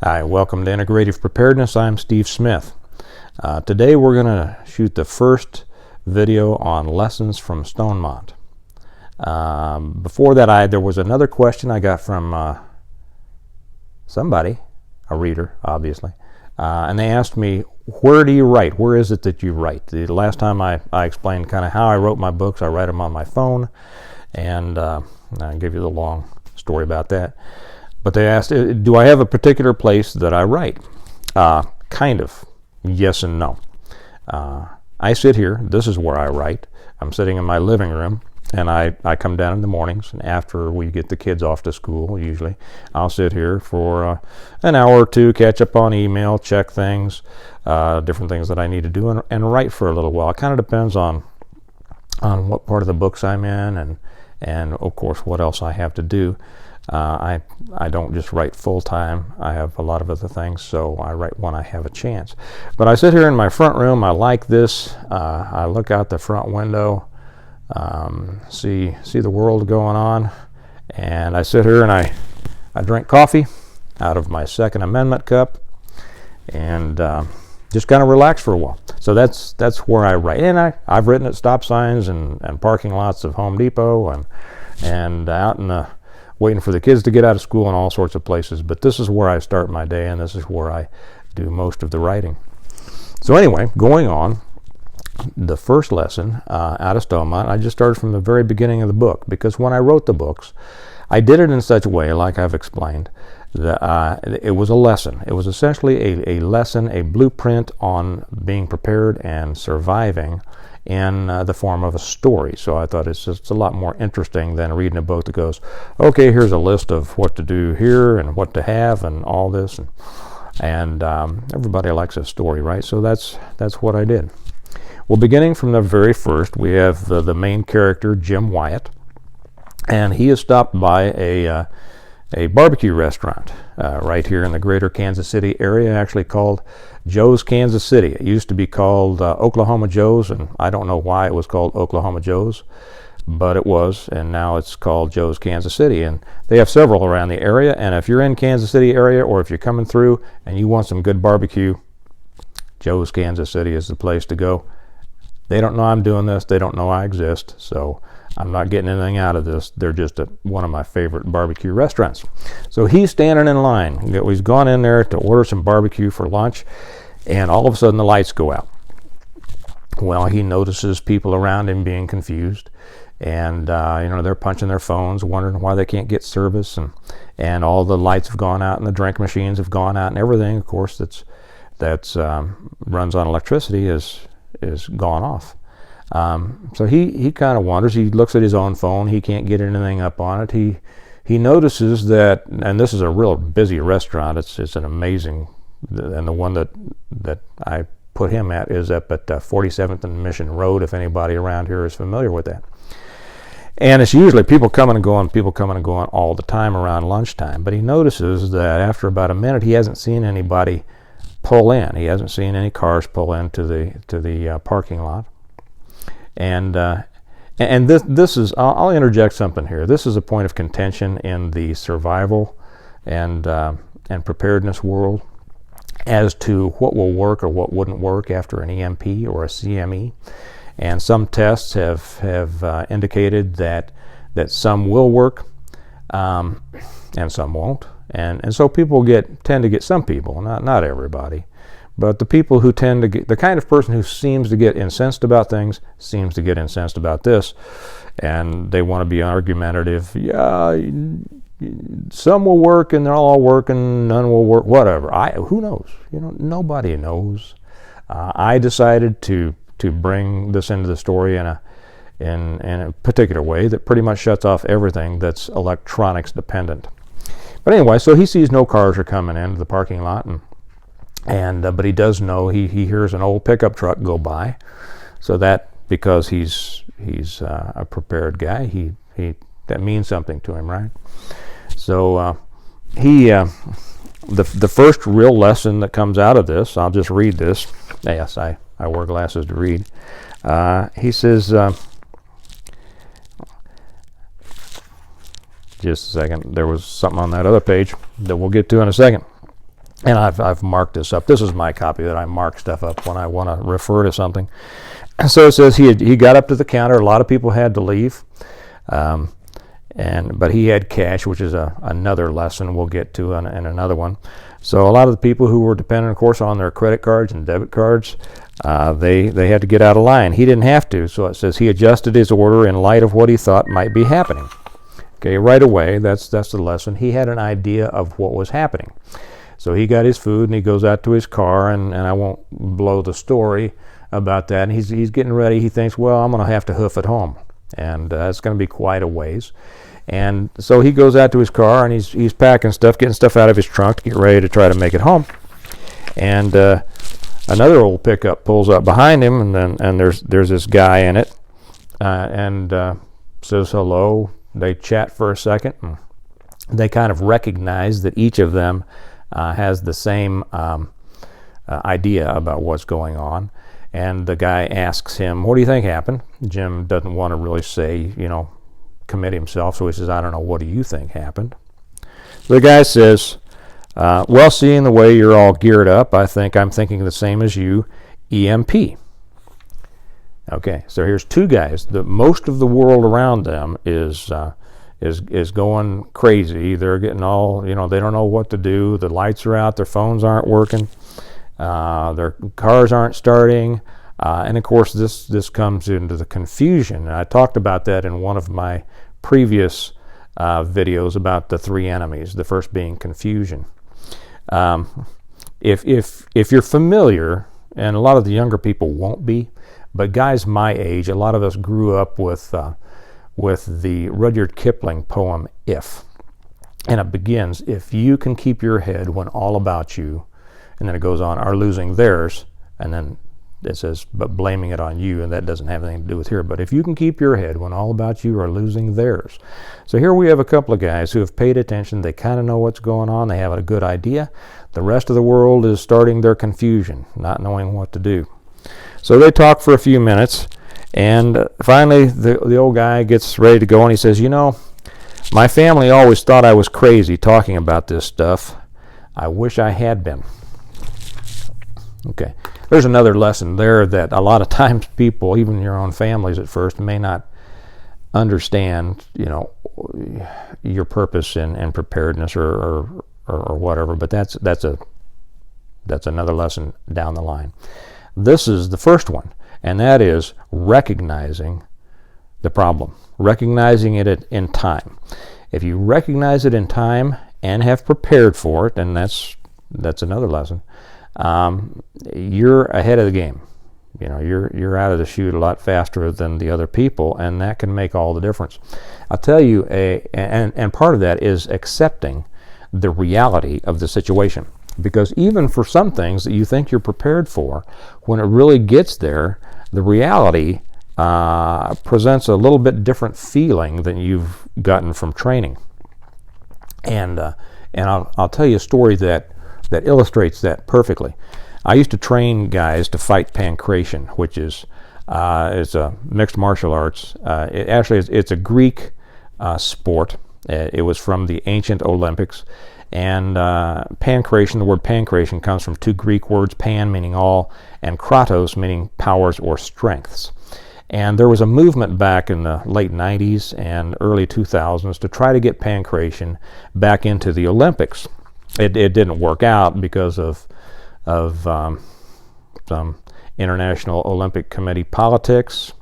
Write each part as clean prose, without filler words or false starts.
Hi, welcome to Integrative Preparedness. I'm Steve Smith. Today we're going to shoot the first video on lessons from Stonemont. Before that, there was another question I got from somebody, a reader, obviously, and they asked me, where do you write? Where is it that you write? The last time I explained kind of how I wrote my books. I write them on my phone, and I give you the long story about that. But they asked, do I have a particular place that I write? Kind of. Yes and no. I sit here. This is where I write. I'm sitting in my living room, and I come down in the mornings, and after we get the kids off to school, usually, I'll sit here for an hour or two, catch up on email, check things, different things that I need to do, and write for a little while. It kind of depends on what part of the books I'm in, and of course, what else I have to do. I don't just write full-time. I have a lot of other things, so I write when I have a chance. But I sit here in my front room. I like this. I look out the front window, see the world going on, and I sit here and I drink coffee out of my Second Amendment cup, and just kind of relax for a while. So that's where I write. And I've written at stop signs and parking lots of Home Depot and out in the waiting for the kids to get out of school and all sorts of places. But this is where I start my day, and this is where I do most of the writing. So anyway, going on, the first lesson out of Stonemont, I just started from the very beginning of the book, because when I wrote the books, I did it in such a way, like I've explained, that it was a lesson. It was essentially a lesson, a blueprint on being prepared and surviving in the form of a story. So I thought it's a lot more interesting than reading a book that goes, okay, here's a list of what to do here and what to have and all this, and everybody likes a story, right? So that's what I did. Well, beginning from the very first, we have the main character, Jim Wyatt, and he is stopped by a barbecue restaurant right here in the greater Kansas City area, actually called Joe's Kansas City. It used to be called Oklahoma Joe's, and I don't know why it was called Oklahoma Joe's, but it was, and now it's called Joe's Kansas City. And they have several around the area, and if you're in Kansas City area, or if you're coming through and you want some good barbecue, Joe's Kansas City is the place to go. They don't know I'm doing this. They don't know I exist, so I'm not getting anything out of this. They're just one of my favorite barbecue restaurants. So he's standing in line. He's gone in there to order some barbecue for lunch, and all of a sudden the lights go out. Well, he notices people around him being confused, and they're punching their phones, wondering why they can't get service, and all the lights have gone out, and the drink machines have gone out, and everything, of course, that's runs on electricity is gone off. So he kind of wonders. He looks at his own phone. He can't get anything up on it. He notices that, and this is a real busy restaurant. It's an amazing, and the one that I put him at is up at 47th and Mission Road, if anybody around here is familiar with that. And it's usually people coming and going all the time around lunchtime. But he notices that after about a minute, he hasn't seen anybody pull in. He hasn't seen any cars pull into the parking lot. And this is, I'll interject something here. This is a point of contention in the survival and preparedness world as to what will work or what wouldn't work after an EMP or a CME. And some tests have indicated that some will work and some won't. And so people tend to get, some people, not everybody, but the people who tend to get, the kind of person who seems to get incensed about things seems to get incensed about this, and they want to be argumentative. Yeah, some will work and they'll all work and none will work, whatever. Who knows? Nobody knows. I decided to bring this into the story in a particular way that pretty much shuts off everything that's electronics dependent. But anyway, so he sees no cars are coming into the parking lot, but he does know, he hears an old pickup truck go by, so that, because he's a prepared guy, that means something to him, right? So the first real lesson that comes out of this, I'll just read this. Yes, I wear glasses to read. He says, just a second, there was something on that other page that we'll get to in a second. And I've marked this up. This is my copy that I mark stuff up when I want to refer to something. So it says he got up to the counter. A lot of people had to leave, but he had cash, which is another lesson we'll get to in another one. So a lot of the people who were dependent, of course, on their credit cards and debit cards, they had to get out of line. He didn't have to. So it says he adjusted his order in light of what he thought might be happening. Okay, right away, that's the lesson. He had an idea of what was happening. So he got his food and he goes out to his car, and I won't blow the story about that. And he's getting ready. He thinks, well, I'm going to have to hoof it home, and it's going to be quite a ways. And so he goes out to his car and he's packing stuff, getting stuff out of his trunk to get ready to try to make it home. And another old pickup pulls up behind him, and there's this guy in it, and says hello. They chat for a second, and they kind of recognize that each of them has the same idea about what's going on. And the guy asks him, what do you think happened? Jim doesn't want to really say, commit himself, so he says, I don't know, what do you think happened? The guy says, well, seeing the way you're all geared up, I'm thinking the same as you, EMP. Okay, so here's two guys. Most of the world around them is going crazy. They're getting all, they don't know what to do. The lights are out, their phones aren't working, their cars aren't starting, and of course this comes into the confusion. And I talked about that in one of my previous videos about the three enemies, the first being confusion. If you're familiar, and a lot of the younger people won't be, but guys my age, a lot of us grew up with the Rudyard Kipling poem If. And it begins, if you can keep your head when all about you, and then it goes on, are losing theirs, and then it says, but blaming it on you, and that doesn't have anything to do with here. But if you can keep your head when all about you are losing theirs. So here we have a couple of guys who have paid attention. They kind of know what's going on. They have a good idea. The rest of the world is starting their confusion, not knowing what to do. So they talk for a few minutes, and finally the old guy gets ready to go, and he says, my family always thought I was crazy talking about this stuff. I wish I had been. Okay. There's another lesson there that a lot of times people, even your own families at first, may not understand, your purpose and preparedness or whatever. But that's another lesson down the line. This is the first one, and that is recognizing the problem, recognizing it in time. If you recognize it in time and have prepared for it, and that's another lesson. You're ahead of the game. You're out of the chute a lot faster than the other people, and that can make all the difference. I'll tell you, and part of that is accepting the reality of the situation. Because even for some things that you think you're prepared for, when it really gets there, the reality presents a little bit different feeling than you've gotten from training. And I'll tell you a story that illustrates that perfectly. I used to train guys to fight pankration, which is a mixed martial arts. It's a Greek sport. It was from the ancient Olympics. And pankration, the word pankration comes from two Greek words, pan meaning all, and kratos meaning powers or strengths. And there was a movement back in the late 90s and early 2000s to try to get pankration back into the Olympics. It didn't work out because of some International Olympic Committee politics,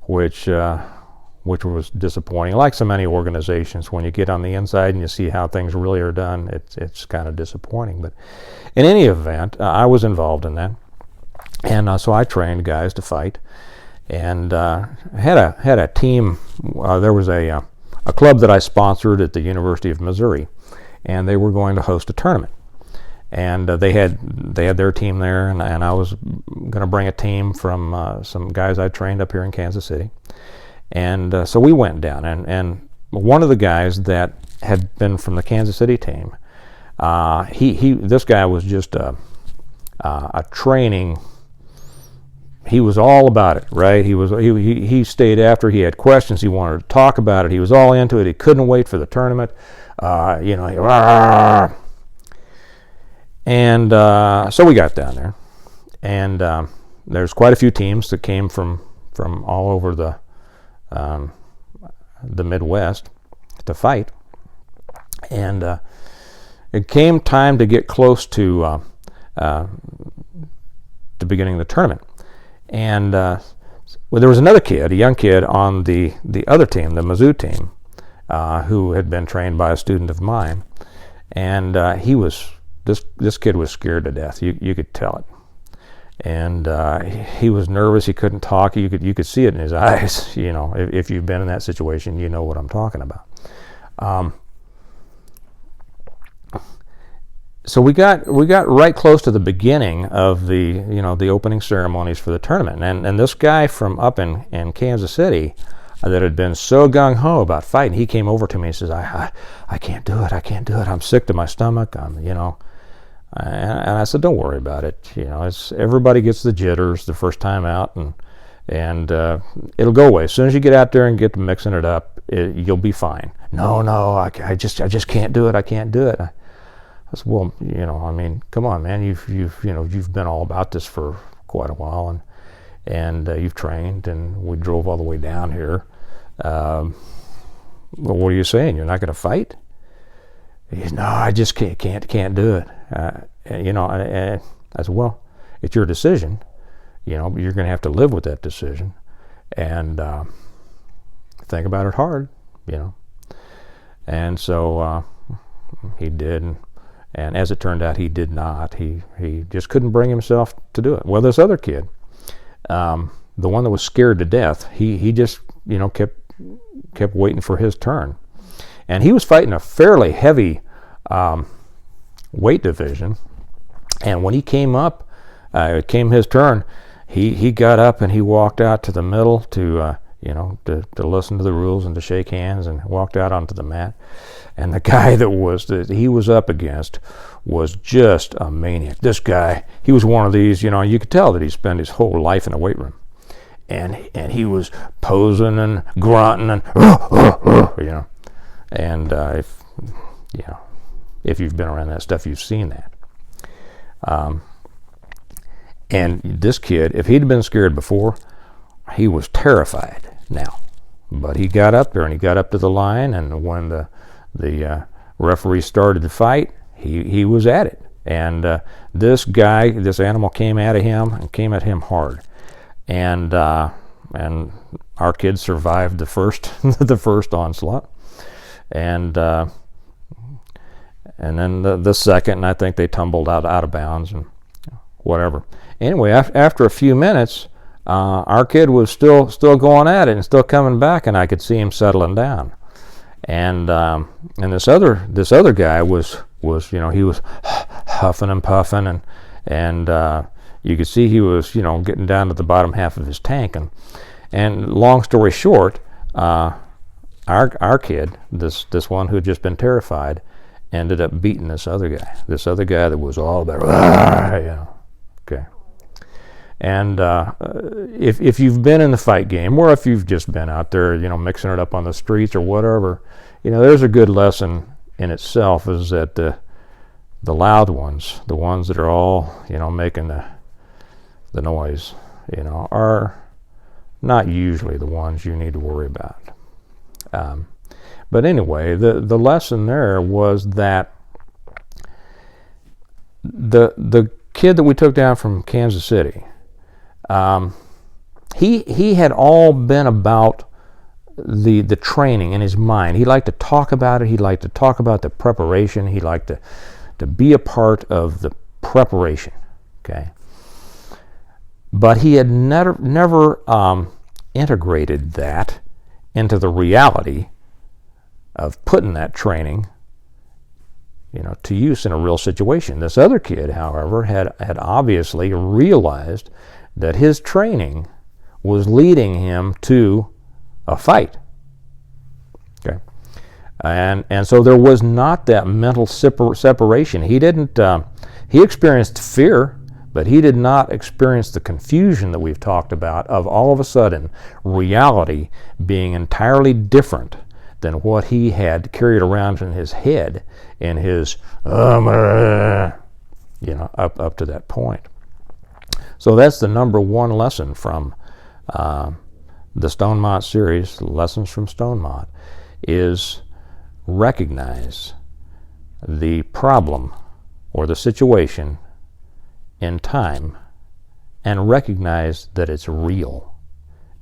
which was disappointing. Like so many organizations, when you get on the inside and you see how things really are done, it's kind of disappointing. But in any event, I was involved in that, and so I trained guys to fight, and had a team. There was a club that I sponsored at the University of Missouri, and they were going to host a tournament. And they had their team there, and I was going to bring a team from some guys I trained up here in Kansas City. And so we went down, and one of the guys that had been from the Kansas City team, this guy was just a training. He was all about it, right? He stayed after. He had questions. He wanted to talk about it. He was all into it. He couldn't wait for the tournament. And so we got down there, and there's quite a few teams that came from all over the Midwest to fight. And it came time to get close to beginning the tournament. And well, there was another kid, a young kid, on the other team, the Mizzou team, who had been trained by a student of mine. And this kid was scared to death. You could tell it. And he was nervous. He couldn't talk. You could see it in his eyes. You know, if you've been in that situation, you know what I'm talking about. So we got right close to the beginning of the opening ceremonies for the tournament, and this guy from up in Kansas City that had been so gung-ho about fighting, he came over to me and says, I can't do it. I'm sick to my stomach. And I said, don't worry about it. Everybody gets the jitters the first time out, and it'll go away. As soon as you get out there and get to mixing it up, you'll be fine. No, I just can't do it. I can't do it. I said, well, come on, man. You've been all about this for quite a while, and you've trained, and we drove all the way down here. Well, what are you saying? You're not going to fight? He said, no, I just can't do it. And I said, well, it's your decision. You're going to have to live with that decision, and think about it hard. And so he did. And as it turned out, he did not. He just couldn't bring himself to do it. Well, this other kid, the one that was scared to death, he just kept waiting for his turn, and he was fighting a fairly heavy weight division. And when he came up, it came his turn. He got up and he walked out to the middle to listen to the rules and to shake hands, and walked out onto the mat. And the guy that he was up against was just a maniac. This guy, he was one of these, you could tell that he spent his whole life in a weight room. And he was posing and grunting and, And if you've been around that stuff, you've seen that. And this kid, if he'd been scared before, he was terrified now. But he got up there and he got up to the line, and when the referee started the fight, he was at it. And this animal came at him hard. And our kid survived the first onslaught. And then the second, and I think they tumbled out of bounds and whatever. Anyway, after a few minutes, our kid was still going at it and still coming back, and I could see him settling down. And this other guy was he was huffing and puffing, and you could see he was getting down to the bottom half of his tank. And long story short, our kid, this one who had just been terrified, ended up beating this other guy that was all about okay. And if you've been in the fight game, or if you've just been out there mixing it up on the streets or whatever, there's a good lesson in itself, is that the loud ones, the ones that are all making the noise, are not usually the ones you need to worry about. But anyway, the lesson there was that the kid that we took down from Kansas City, he had all been about the training in his mind. He liked to talk about it. He liked to talk about the preparation. He liked to be a part of the preparation. Okay, but he had never integrated that into the reality of putting that training to use in a real situation. This other kid, however, had obviously realized that his training was leading him to a fight. Okay, and so there was not that mental separation. He didn't. He experienced fear, but he did not experience the confusion that we've talked about of all of a sudden reality being entirely different than what he had carried around in his head, in his up to that point. So that's the number one lesson from the Stonemont series, Lessons from Stonemont, is recognize the problem or the situation in time, and recognize that it's real,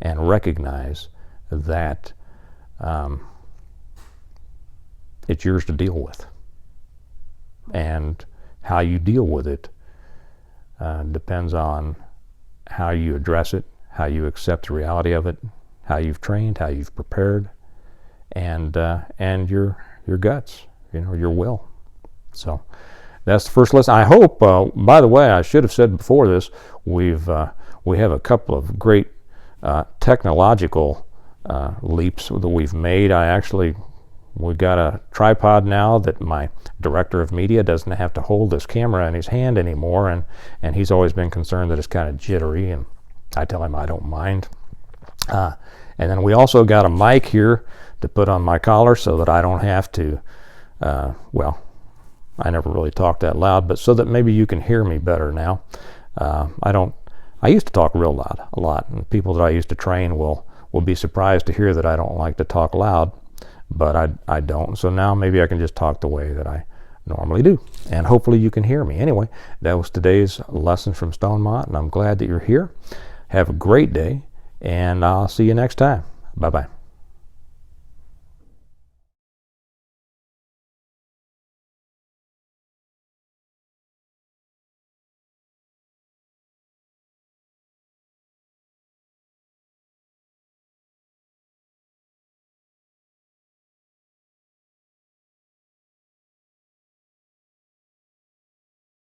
and recognize that it's yours to deal with. And how you deal with it depends on how you address it, how you accept the reality of it, how you've trained, how you've prepared, and your guts, your will. So that's the first lesson. I hope. By the way, I should have said before this, we have a couple of great technological leaps that we've made. We've got a tripod now that my director of media doesn't have to hold this camera in his hand anymore, and he's always been concerned that it's kind of jittery, and I tell him I don't mind. And then we also got a mic here to put on my collar so that I don't have to, I never really talk that loud, but so that maybe you can hear me better now. I used to talk real loud a lot, and people that I used to train will be surprised to hear that I don't like to talk loud, but I don't. So now maybe I can just talk the way that I normally do, and hopefully you can hear me. Anyway, that was today's lesson from Stonemont, and I'm glad that you're here. Have a great day, and I'll see you next time. Bye-bye.